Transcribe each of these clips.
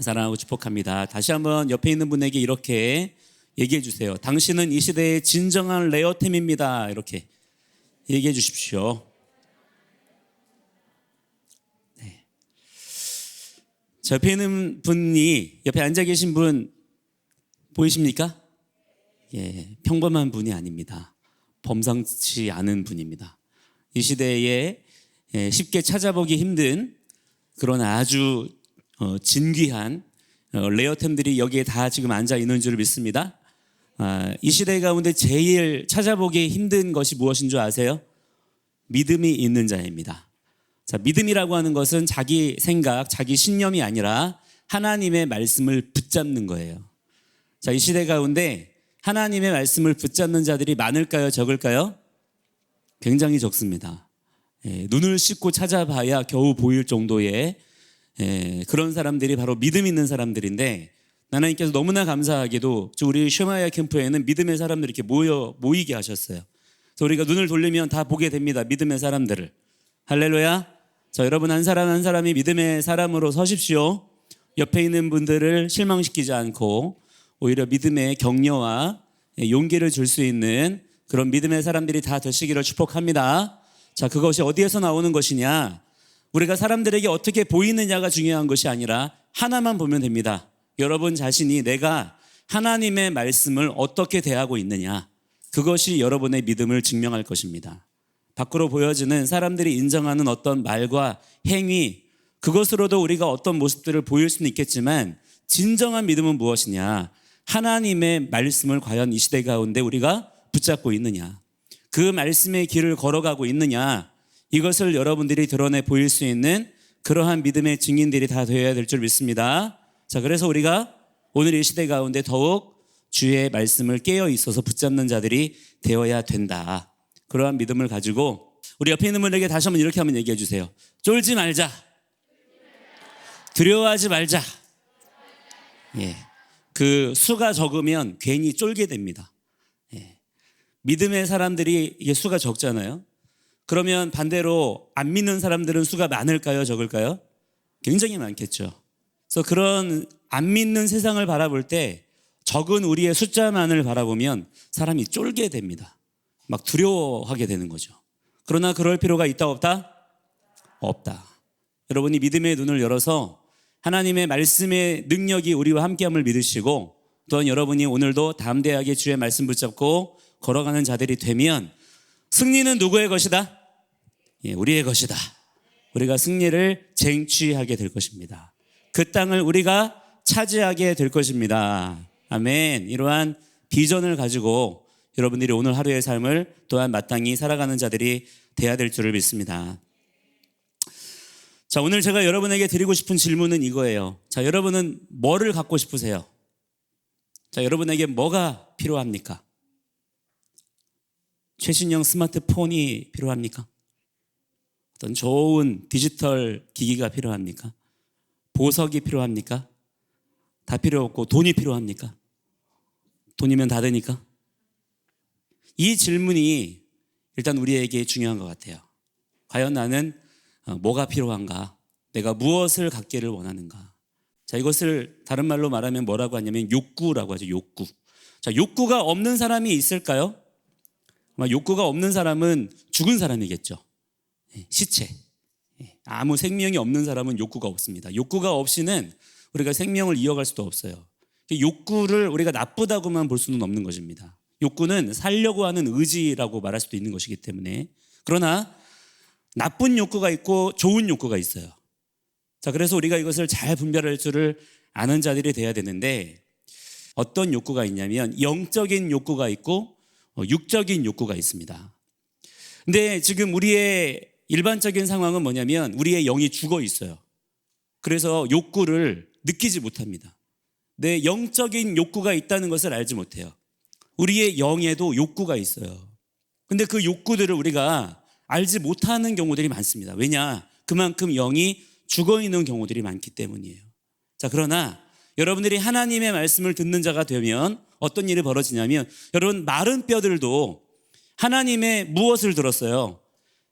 사랑하고 축복합니다. 다시 한번 옆에 있는 분에게 이렇게 얘기해 주세요. 당신은 이 시대의 진정한 레어템입니다. 이렇게 얘기해 주십시오. 네. 옆에 있는 분이, 옆에 앉아 계신 분 보이십니까? 예, 평범한 분이 아닙니다. 범상치 않은 분입니다. 이 시대에 쉽게 찾아보기 힘든 그런 아주 진귀한 레어템들이 여기에 다 지금 앉아 있는 줄 믿습니다. 이 시대 가운데 제일 찾아보기 힘든 것이 무엇인 줄 아세요? 믿음이 있는 자입니다. 자, 믿음이라고 하는 것은 자기 생각, 자기 신념이 아니라 하나님의 말씀을 붙잡는 거예요. 자, 이 시대 가운데 하나님의 말씀을 붙잡는 자들이 많을까요? 적을까요? 굉장히 적습니다. 눈을 씻고 찾아봐야 겨우 보일 정도의 그런 사람들이 바로 믿음 있는 사람들인데, 하나님께서 너무나 감사하게도 우리 쉐마야 캠프에는 믿음의 사람들이 이렇게 모이게 하셨어요. 그래서 우리가 눈을 돌리면 다 보게 됩니다. 믿음의 사람들을. 할렐루야. 자, 여러분 한 사람 한 사람이 믿음의 사람으로 서십시오. 옆에 있는 분들을 실망시키지 않고 오히려 믿음의 격려와 용기를 줄 수 있는 그런 믿음의 사람들이 다 되시기를 축복합니다. 자, 그것이 어디에서 나오는 것이냐? 우리가 사람들에게 어떻게 보이느냐가 중요한 것이 아니라 하나만 보면 됩니다. 여러분 자신이 내가 하나님의 말씀을 어떻게 대하고 있느냐, 그것이 여러분의 믿음을 증명할 것입니다. 밖으로 보여지는 사람들이 인정하는 어떤 말과 행위, 그것으로도 우리가 어떤 모습들을 보일 수는 있겠지만 진정한 믿음은 무엇이냐? 하나님의 말씀을 과연 이 시대 가운데 우리가 붙잡고 있느냐, 그 말씀의 길을 걸어가고 있느냐, 이것을 여러분들이 드러내 보일 수 있는 그러한 믿음의 증인들이 다 되어야 될 줄 믿습니다. 자, 그래서 우리가 오늘 이 시대 가운데 더욱 주의 말씀을 깨어 있어서 붙잡는 자들이 되어야 된다. 그러한 믿음을 가지고 우리 옆에 있는 분에게 다시 한번 이렇게 한번 얘기해 주세요. 쫄지 말자. 두려워하지 말자. 예. 그 수가 적으면 괜히 쫄게 됩니다. 예. 믿음의 사람들이 이게 수가 적잖아요. 그러면 반대로 안 믿는 사람들은 수가 많을까요? 적을까요? 굉장히 많겠죠. 그래서 그런 안 믿는 세상을 바라볼 때 적은 우리의 숫자만을 바라보면 사람이 쫄게 됩니다. 막 두려워하게 되는 거죠. 그러나 그럴 필요가 있다 없다? 없다. 여러분이 믿음의 눈을 열어서 하나님의 말씀의 능력이 우리와 함께함을 믿으시고, 또한 여러분이 오늘도 담대하게 주의 말씀 붙잡고 걸어가는 자들이 되면 승리는 누구의 것이다? 예, 우리의 것이다. 우리가 승리를 쟁취하게 될 것입니다. 그 땅을 우리가 차지하게 될 것입니다. 아멘. 이러한 비전을 가지고 여러분들이 오늘 하루의 삶을 또한 마땅히 살아가는 자들이 돼야 될 줄을 믿습니다. 자, 오늘 제가 여러분에게 드리고 싶은 질문은 이거예요. 자, 여러분은 뭐를 갖고 싶으세요? 자, 여러분에게 뭐가 필요합니까? 최신형 스마트폰이 필요합니까? 어떤 좋은 디지털 기기가 필요합니까? 보석이 필요합니까? 다 필요 없고 돈이 필요합니까? 돈이면 다 되니까? 이 질문이 일단 우리에게 중요한 것 같아요. 과연 나는 뭐가 필요한가? 내가 무엇을 갖기를 원하는가? 자, 이것을 다른 말로 말하면 뭐라고 하냐면 욕구라고 하죠. 욕구. 자, 욕구가 없는 사람이 있을까요? 욕구가 없는 사람은 죽은 사람이겠죠. 시체. 아무 생명이 없는 사람은 욕구가 없습니다. 욕구가 없이는 우리가 생명을 이어갈 수도 없어요. 욕구를 우리가 나쁘다고만 볼 수는 없는 것입니다. 욕구는 살려고 하는 의지라고 말할 수도 있는 것이기 때문에. 그러나 나쁜 욕구가 있고 좋은 욕구가 있어요. 자, 그래서 우리가 이것을 잘 분별할 줄을 아는 자들이 돼야 되는데, 어떤 욕구가 있냐면 영적인 욕구가 있고 육적인 욕구가 있습니다. 근데 지금 우리의 일반적인 상황은 뭐냐면 우리의 영이 죽어 있어요. 그래서 욕구를 느끼지 못합니다. 내 영적인 욕구가 있다는 것을 알지 못해요. 우리의 영에도 욕구가 있어요. 근데 그 욕구들을 우리가 알지 못하는 경우들이 많습니다. 왜냐? 그만큼 영이 죽어 있는 경우들이 많기 때문이에요. 자, 그러나 여러분들이 하나님의 말씀을 듣는 자가 되면 어떤 일이 벌어지냐면, 여러분 마른 뼈들도 하나님의 무엇을 들었어요?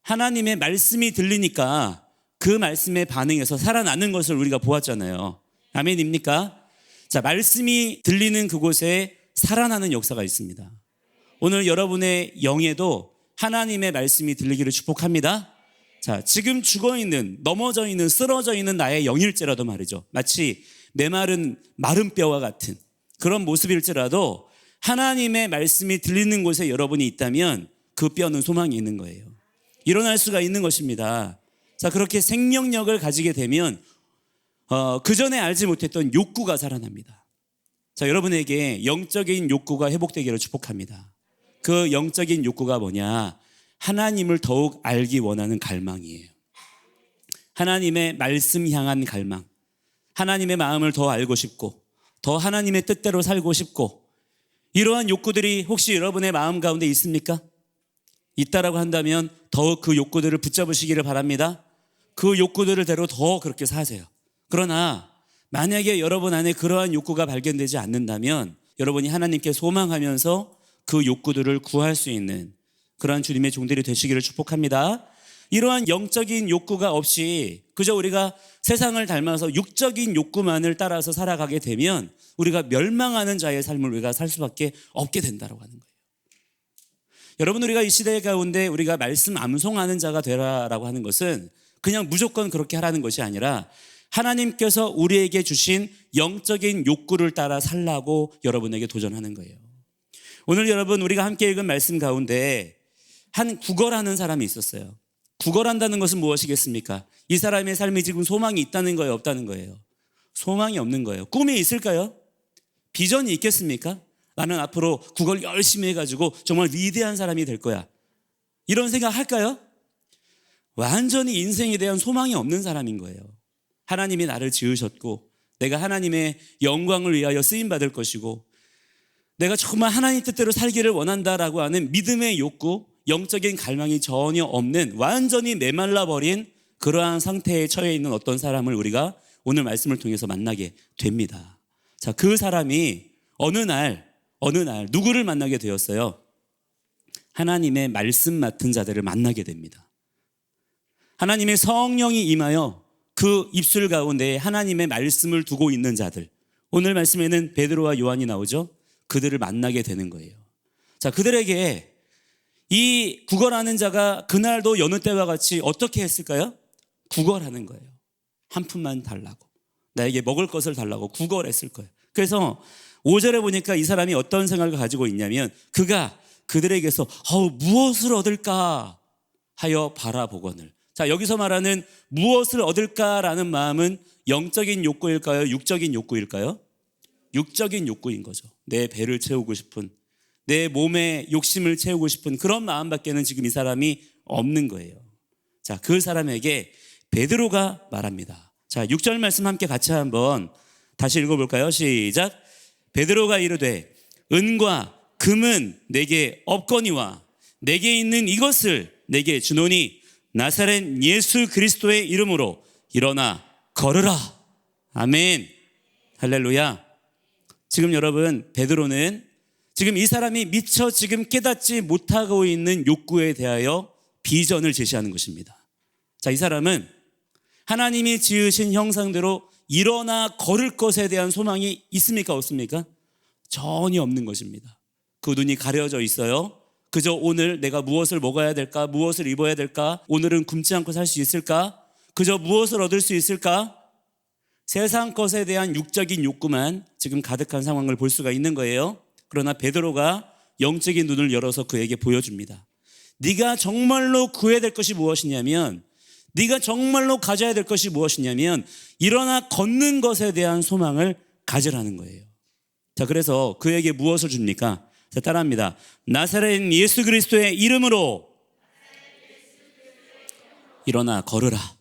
하나님의 말씀이 들리니까 그 말씀에 반응해서 살아나는 것을 우리가 보았잖아요. 아멘입니까? 자, 말씀이 들리는 그곳에 살아나는 역사가 있습니다. 오늘 여러분의 영에도 하나님의 말씀이 들리기를 축복합니다. 자, 지금 죽어있는, 넘어져 있는, 쓰러져 있는 나의 영일지라도 말이죠. 마치 메마른 마른 뼈와 같은 그런 모습일지라도 하나님의 말씀이 들리는 곳에 여러분이 있다면 그 뼈는 소망이 있는 거예요. 일어날 수가 있는 것입니다. 자, 그렇게 생명력을 가지게 되면 그 전에 알지 못했던 욕구가 살아납니다. 자, 여러분에게 영적인 욕구가 회복되기를 축복합니다. 그 영적인 욕구가 뭐냐? 하나님을 더욱 알기 원하는 갈망이에요. 하나님의 말씀 향한 갈망. 하나님의 마음을 더 알고 싶고 더 하나님의 뜻대로 살고 싶고, 이러한 욕구들이 혹시 여러분의 마음 가운데 있습니까? 있다라고 한다면 더욱 그 욕구들을 붙잡으시기를 바랍니다. 그 욕구들을 대로 더 그렇게 사세요. 그러나 만약에 여러분 안에 그러한 욕구가 발견되지 않는다면 여러분이 하나님께 소망하면서 그 욕구들을 구할 수 있는 그러한 주님의 종들이 되시기를 축복합니다. 이러한 영적인 욕구가 없이 그저 우리가 세상을 닮아서 육적인 욕구만을 따라서 살아가게 되면 우리가 멸망하는 자의 삶을 우리가 살 수밖에 없게 된다고 하는 거예요. 여러분, 우리가 이 시대 가운데 우리가 말씀 암송하는 자가 되라라고 하는 것은 그냥 무조건 그렇게 하라는 것이 아니라 하나님께서 우리에게 주신 영적인 욕구를 따라 살라고 여러분에게 도전하는 거예요. 오늘 여러분, 우리가 함께 읽은 말씀 가운데 한 구걸하는 사람이 있었어요. 구걸한다는 것은 무엇이겠습니까? 이 사람의 삶이 지금 소망이 있다는 거예요, 없다는 거예요? 소망이 없는 거예요. 꿈이 있을까요? 비전이 있겠습니까? 나는 앞으로 구걸 열심히 해가지고 정말 위대한 사람이 될 거야, 이런 생각 할까요? 완전히 인생에 대한 소망이 없는 사람인 거예요. 하나님이 나를 지으셨고 내가 하나님의 영광을 위하여 쓰임받을 것이고 내가 정말 하나님 뜻대로 살기를 원한다라고 하는 믿음의 욕구, 영적인 갈망이 전혀 없는 완전히 메말라버린 그러한 상태에 처해 있는 어떤 사람을 우리가 오늘 말씀을 통해서 만나게 됩니다. 자, 그 사람이 어느 날 누구를 만나게 되었어요? 하나님의 말씀 맡은 자들을 만나게 됩니다. 하나님의 성령이 임하여 그 입술 가운데 하나님의 말씀을 두고 있는 자들, 오늘 말씀에는 베드로와 요한이 나오죠. 그들을 만나게 되는 거예요. 자, 그들에게 이 구걸하는 자가 그날도 여느 때와 같이 어떻게 했을까요? 구걸하는 거예요. 한 푼만 달라고, 나에게 먹을 것을 달라고 구걸했을 거예요. 그래서 5절에 보니까 이 사람이 어떤 생각을 가지고 있냐면 그가 그들에게서 무엇을 얻을까 하여 바라보거늘. 자, 여기서 말하는 무엇을 얻을까라는 마음은 영적인 욕구일까요? 육적인 욕구일까요? 육적인 욕구인 거죠. 내 배를 채우고 싶은, 내 몸의 욕심을 채우고 싶은 그런 마음밖에는 지금 이 사람이 없는 거예요. 자, 그 사람에게 베드로가 말합니다. 자, 6절 말씀 함께 같이 한번 다시 읽어볼까요? 시작. 베드로가 이르되 은과 금은 내게 없거니와 내게 있는 이것을 내게 주노니 나사렛 예수 그리스도의 이름으로 일어나 걸으라. 아멘. 할렐루야. 지금 여러분, 베드로는 지금 이 사람이 미처 지금 깨닫지 못하고 있는 욕구에 대하여 비전을 제시하는 것입니다. 자, 이 사람은 하나님이 지으신 형상대로 일어나 걸을 것에 대한 소망이 있습니까, 없습니까? 전혀 없는 것입니다. 그 눈이 가려져 있어요. 그저 오늘 내가 무엇을 먹어야 될까, 무엇을 입어야 될까, 오늘은 굶지 않고 살 수 있을까, 그저 무엇을 얻을 수 있을까, 세상 것에 대한 육적인 욕구만 지금 가득한 상황을 볼 수가 있는 거예요. 그러나 베드로가 영적인 눈을 열어서 그에게 보여줍니다. 네가 정말로 구해야 될 것이 무엇이냐면, 네가 정말로 가져야 될 것이 무엇이냐면 일어나 걷는 것에 대한 소망을 가지라는 거예요. 자, 그래서 그에게 무엇을 줍니까? 자, 따라합니다. 나사렛 예수 그리스도의 이름으로 일어나 걸으라.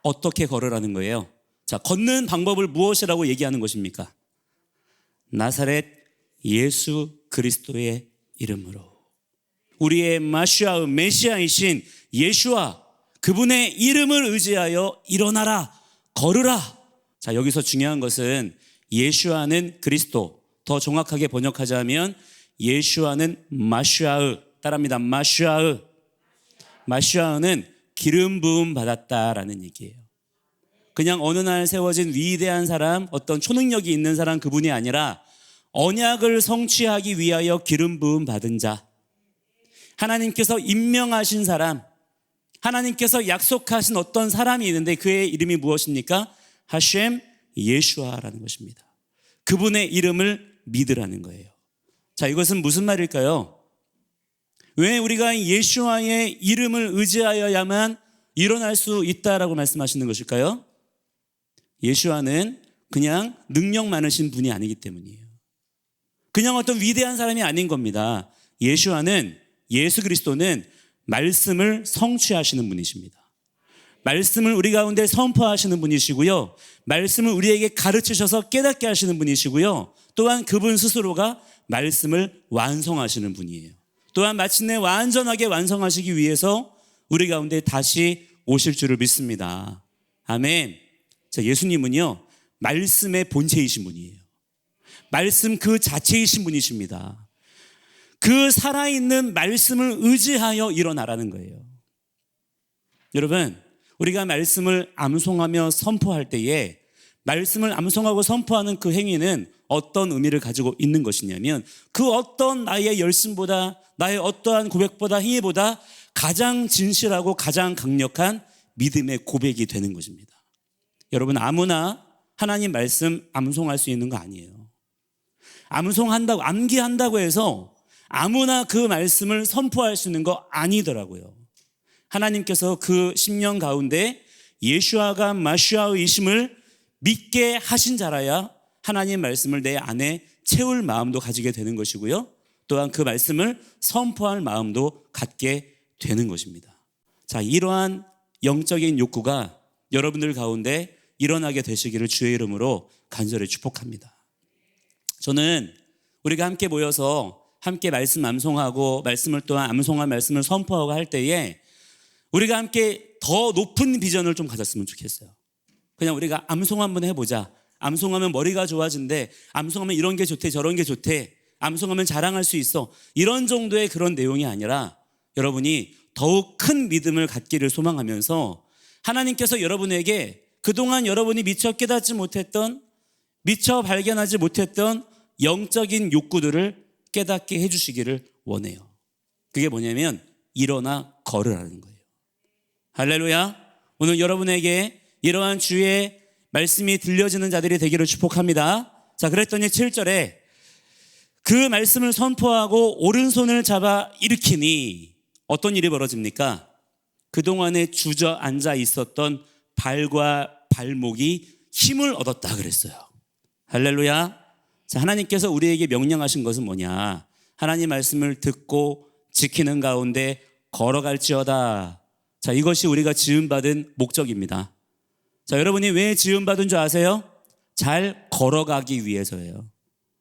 어떻게 걸으라는 거예요? 자, 걷는 방법을 무엇이라고 얘기하는 것입니까? 나사렛 예수 그리스도의 이름으로. 우리의 마시아, 메시아이신 예수와 그분의 이름을 의지하여 일어나라, 걸으라. 자, 여기서 중요한 것은 예수와는 그리스도, 더 정확하게 번역하자면 예수와는 마시아의, 따라합니다. 마시아의. 마시아는 기름 부음 받았다라는 얘기예요. 그냥 어느 날 세워진 위대한 사람, 어떤 초능력이 있는 사람 그분이 아니라 언약을 성취하기 위하여 기름 부음 받은 자, 하나님께서 임명하신 사람, 하나님께서 약속하신 어떤 사람이 있는데 그의 이름이 무엇입니까? 하셴 예슈아라는 것입니다. 그분의 이름을 믿으라는 거예요. 자, 이것은 무슨 말일까요? 왜 우리가 예슈아의 이름을 의지하여야만 일어날 수 있다라고 말씀하시는 것일까요? 예슈아는 그냥 능력 많으신 분이 아니기 때문이에요. 그냥 어떤 위대한 사람이 아닌 겁니다. 예슈아는, 예수 그리스도는 말씀을 성취하시는 분이십니다. 말씀을 우리 가운데 선포하시는 분이시고요. 말씀을 우리에게 가르치셔서 깨닫게 하시는 분이시고요. 또한 그분 스스로가 말씀을 완성하시는 분이에요. 또한 마침내 완전하게 완성하시기 위해서 우리 가운데 다시 오실 줄을 믿습니다. 아멘. 자, 예수님은요, 말씀의 본체이신 분이에요. 말씀 그 자체이신 분이십니다. 그 살아있는 말씀을 의지하여 일어나라는 거예요. 여러분, 우리가 말씀을 암송하며 선포할 때에 말씀을 암송하고 선포하는 그 행위는 어떤 의미를 가지고 있는 것이냐면 그 어떤 나의 열심보다 나의 어떠한 고백보다 행위보다 가장 진실하고 가장 강력한 믿음의 고백이 되는 것입니다. 여러분, 아무나 하나님 말씀 암송할 수 있는 거 아니에요. 암송한다고, 암기한다고 해서 아무나 그 말씀을 선포할 수 있는 거 아니더라고요. 하나님께서 그 10년 가운데 예슈아가 마시아의이심을 믿게 하신 자라야 하나님 말씀을 내 안에 채울 마음도 가지게 되는 것이고요. 또한 그 말씀을 선포할 마음도 갖게 되는 것입니다. 자, 이러한 영적인 욕구가 여러분들 가운데 일어나게 되시기를 주의 이름으로 간절히 축복합니다. 저는 우리가 함께 모여서 함께 말씀 암송하고 말씀을 또한 암송한 말씀을 선포하고 할 때에 우리가 함께 더 높은 비전을 좀 가졌으면 좋겠어요. 그냥 우리가 암송 한번 해보자. 암송하면 머리가 좋아진대. 암송하면 이런 게 좋대, 저런 게 좋대. 암송하면 자랑할 수 있어. 이런 정도의 그런 내용이 아니라 여러분이 더욱 큰 믿음을 갖기를 소망하면서 하나님께서 여러분에게 그동안 여러분이 미처 깨닫지 못했던, 미처 발견하지 못했던 영적인 욕구들을 깨닫게 해주시기를 원해요. 그게 뭐냐면 일어나 걸으라는 거예요. 할렐루야. 오늘 여러분에게 이러한 주의 말씀이 들려지는 자들이 되기를 축복합니다. 자, 그랬더니 7절에 그 말씀을 선포하고 오른손을 잡아 일으키니 어떤 일이 벌어집니까? 그동안에 주저앉아 있었던 발과 발목이 힘을 얻었다 그랬어요. 할렐루야. 자, 하나님께서 우리에게 명령하신 것은 뭐냐? 하나님 말씀을 듣고 지키는 가운데 걸어갈지어다. 자, 이것이 우리가 지음받은 목적입니다. 자, 여러분이 왜 지음받은 줄 아세요? 잘 걸어가기 위해서예요.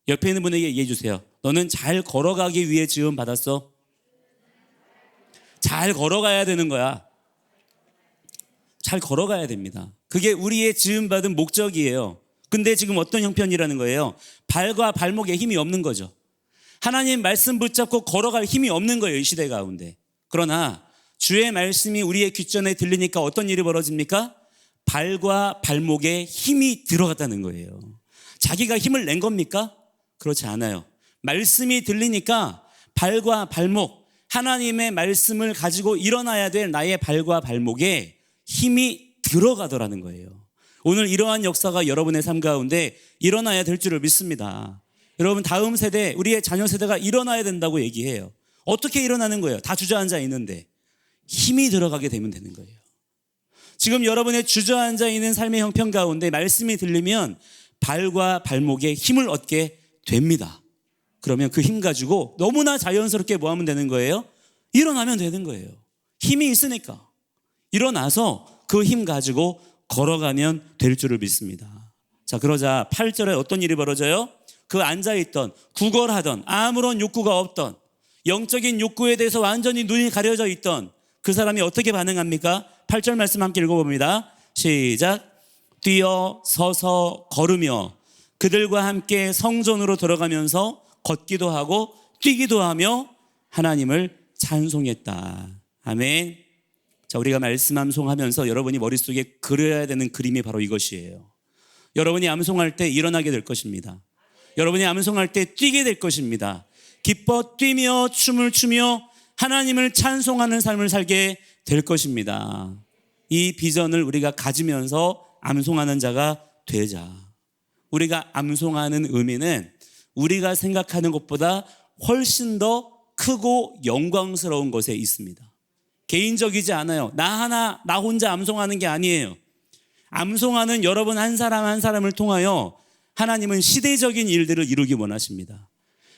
옆에 있는 분에게 얘기해 주세요. 너는 잘 걸어가기 위해 지음받았어? 잘 걸어가야 되는 거야. 잘 걸어가야 됩니다. 그게 우리의 지음받은 목적이에요. 근데 지금 어떤 형편이라는 거예요? 발과 발목에 힘이 없는 거죠. 하나님 말씀 붙잡고 걸어갈 힘이 없는 거예요, 이 시대 가운데. 그러나 주의 말씀이 우리의 귓전에 들리니까 어떤 일이 벌어집니까? 발과 발목에 힘이 들어갔다는 거예요. 자기가 힘을 낸 겁니까? 그렇지 않아요. 말씀이 들리니까 발과 발목, 하나님의 말씀을 가지고 일어나야 될 나의 발과 발목에 힘이 들어가더라는 거예요. 오늘 이러한 역사가 여러분의 삶 가운데 일어나야 될 줄을 믿습니다. 여러분, 다음 세대, 우리의 자녀 세대가 일어나야 된다고 얘기해요. 어떻게 일어나는 거예요? 다 주저앉아 있는데 힘이 들어가게 되면 되는 거예요. 지금 여러분의 주저앉아 있는 삶의 형편 가운데 말씀이 들리면 발과 발목에 힘을 얻게 됩니다. 그러면 그 힘 가지고 너무나 자연스럽게 뭐 하면 되는 거예요? 일어나면 되는 거예요. 힘이 있으니까 일어나서 그 힘 가지고 걸어가면 될 줄을 믿습니다. 자, 그러자 8절에 어떤 일이 벌어져요? 그 앉아있던, 구걸하던, 아무런 욕구가 없던, 영적인 욕구에 대해서 완전히 눈이 가려져 있던 그 사람이 어떻게 반응합니까? 8절 말씀 함께 읽어봅니다. 시작. 뛰어 서서 걸으며 그들과 함께 성전으로 들어가면서 걷기도 하고 뛰기도 하며 하나님을 찬송했다. 아멘. 자, 우리가 말씀 암송하면서 여러분이 머릿속에 그려야 되는 그림이 바로 이것이에요. 여러분이 암송할 때 일어나게 될 것입니다. 여러분이 암송할 때 뛰게 될 것입니다. 기뻐 뛰며 춤을 추며 하나님을 찬송하는 삶을 살게 될 것입니다. 이 비전을 우리가 가지면서 암송하는 자가 되자. 우리가 암송하는 의미는 우리가 생각하는 것보다 훨씬 더 크고 영광스러운 것에 있습니다. 개인적이지 않아요. 나 혼자 암송하는 게 아니에요. 암송하는 여러분 한 사람 한 사람을 통하여 하나님은 시대적인 일들을 이루기 원하십니다.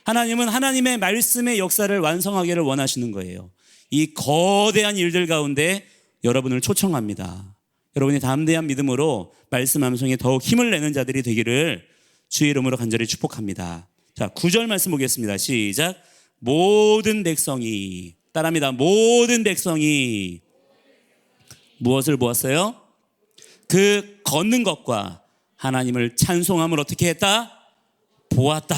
하나님은 하나님의 말씀의 역사를 완성하기를 원하시는 거예요. 이 거대한 일들 가운데 여러분을 초청합니다. 여러분이 담대한 믿음으로 말씀 암송에 더욱 힘을 내는 자들이 되기를 주의 이름으로 간절히 축복합니다. 자, 9절 말씀 보겠습니다. 시작. 모든 백성이, 따라합니다. 모든 백성이 무엇을 보았어요? 그 걷는 것과 하나님을 찬송함을 어떻게 했다? 보았다.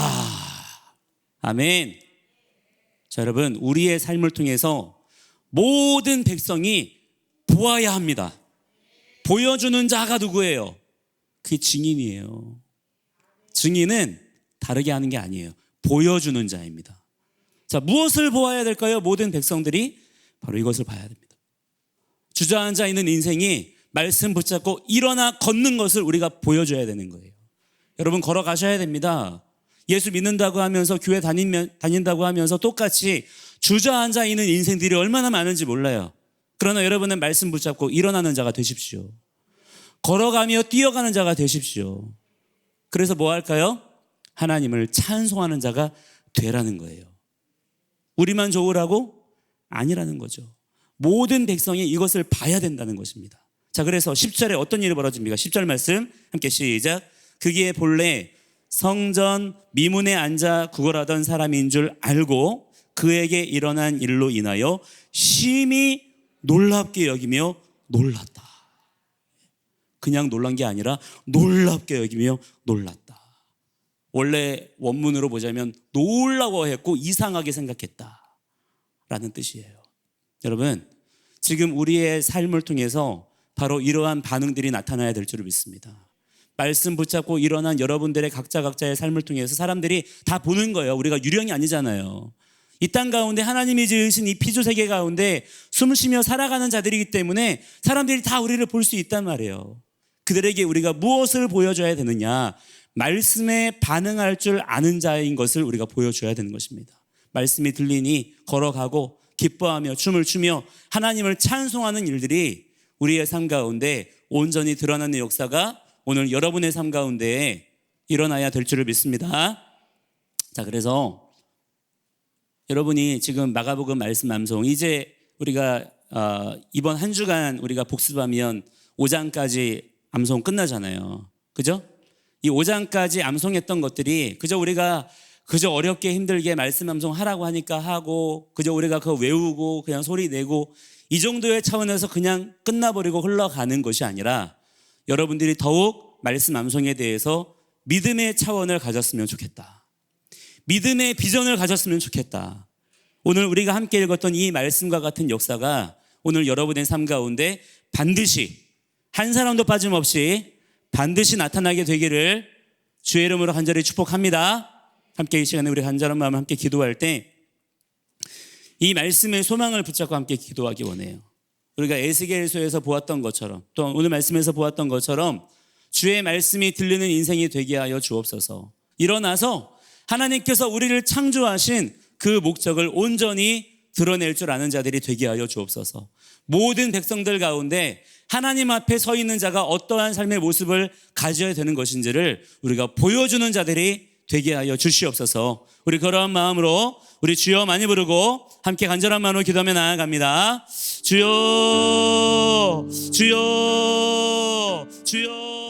아멘. 자, 여러분, 우리의 삶을 통해서 모든 백성이 보아야 합니다. 보여주는 자가 누구예요? 그게 증인이에요. 증인은 다르게 하는 게 아니에요. 보여주는 자입니다. 자, 무엇을 보아야 될까요? 모든 백성들이 바로 이것을 봐야 됩니다. 주저앉아 있는 인생이 말씀 붙잡고 일어나 걷는 것을 우리가 보여줘야 되는 거예요. 여러분, 걸어가셔야 됩니다. 예수 믿는다고 하면서 교회 다닌다고 하면서 똑같이 주저앉아 있는 인생들이 얼마나 많은지 몰라요. 그러나 여러분은 말씀 붙잡고 일어나는 자가 되십시오. 걸어가며 뛰어가는 자가 되십시오. 그래서 뭐 할까요? 하나님을 찬송하는 자가 되라는 거예요. 우리만 좋으라고? 아니라는 거죠. 모든 백성이 이것을 봐야 된다는 것입니다. 자, 그래서 10절에 어떤 일이 벌어집니까? 10절 말씀 함께 시작. 그게 본래 성전 미문에 앉아 구걸하던 사람인 줄 알고 그에게 일어난 일로 인하여 심히 놀랍게 여기며 놀랐다. 그냥 놀란 게 아니라 놀랍게 여기며 놀랐다. 원래 원문으로 보자면 놀라워했고 이상하게 생각했다라는 뜻이에요. 여러분, 지금 우리의 삶을 통해서 바로 이러한 반응들이 나타나야 될 줄 믿습니다. 말씀 붙잡고 일어난 여러분들의 각자의 삶을 통해서 사람들이 다 보는 거예요. 우리가 유령이 아니잖아요. 이 땅 가운데 하나님이 지으신 이 피조 세계 가운데 숨 쉬며 살아가는 자들이기 때문에 사람들이 다 우리를 볼 수 있단 말이에요. 그들에게 우리가 무엇을 보여줘야 되느냐? 말씀에 반응할 줄 아는 자인 것을 우리가 보여줘야 되는 것입니다. 말씀이 들리니 걸어가고 기뻐하며 춤을 추며 하나님을 찬송하는 일들이 우리의 삶 가운데 온전히 드러나는 역사가 오늘 여러분의 삶 가운데 일어나야 될 줄을 믿습니다. 자, 그래서 여러분이 지금 마가복음 말씀 암송, 이제 우리가 이번 한 주간 우리가 복습하면 5장까지 암송 끝나잖아요. 그죠? 이 5장까지 암송했던 것들이 우리가 어렵게 힘들게 말씀 암송 하라고 하니까 하고, 우리가 그거 외우고 그냥 소리 내고 이 정도의 차원에서 그냥 끝나버리고 흘러가는 것이 아니라 여러분들이 더욱 말씀 암송에 대해서 믿음의 차원을 가졌으면 좋겠다. 믿음의 비전을 가졌으면 좋겠다. 오늘 우리가 함께 읽었던 이 말씀과 같은 역사가 오늘 여러분의 삶 가운데 반드시 한 사람도 빠짐없이 반드시 나타나게 되기를 주의 이름으로 간절히 축복합니다. 함께 이 시간에 우리 간절한 마음 함께 기도할 때 이 말씀의 소망을 붙잡고 함께 기도하기 원해요. 우리가 에스겔서에서 보았던 것처럼 또 오늘 말씀에서 보았던 것처럼 주의 말씀이 들리는 인생이 되게 하여 주옵소서. 일어나서 하나님께서 우리를 창조하신 그 목적을 온전히 드러낼 줄 아는 자들이 되게 하여 주옵소서. 모든 백성들 가운데 하나님 앞에 서 있는 자가 어떠한 삶의 모습을 가져야 되는 것인지를 우리가 보여주는 자들이 되게 하여 주시옵소서. 우리 그러한 마음으로 우리 주여 많이 부르고 함께 간절한 마음으로 기도하며 나아갑니다. 주여, 주여, 주여.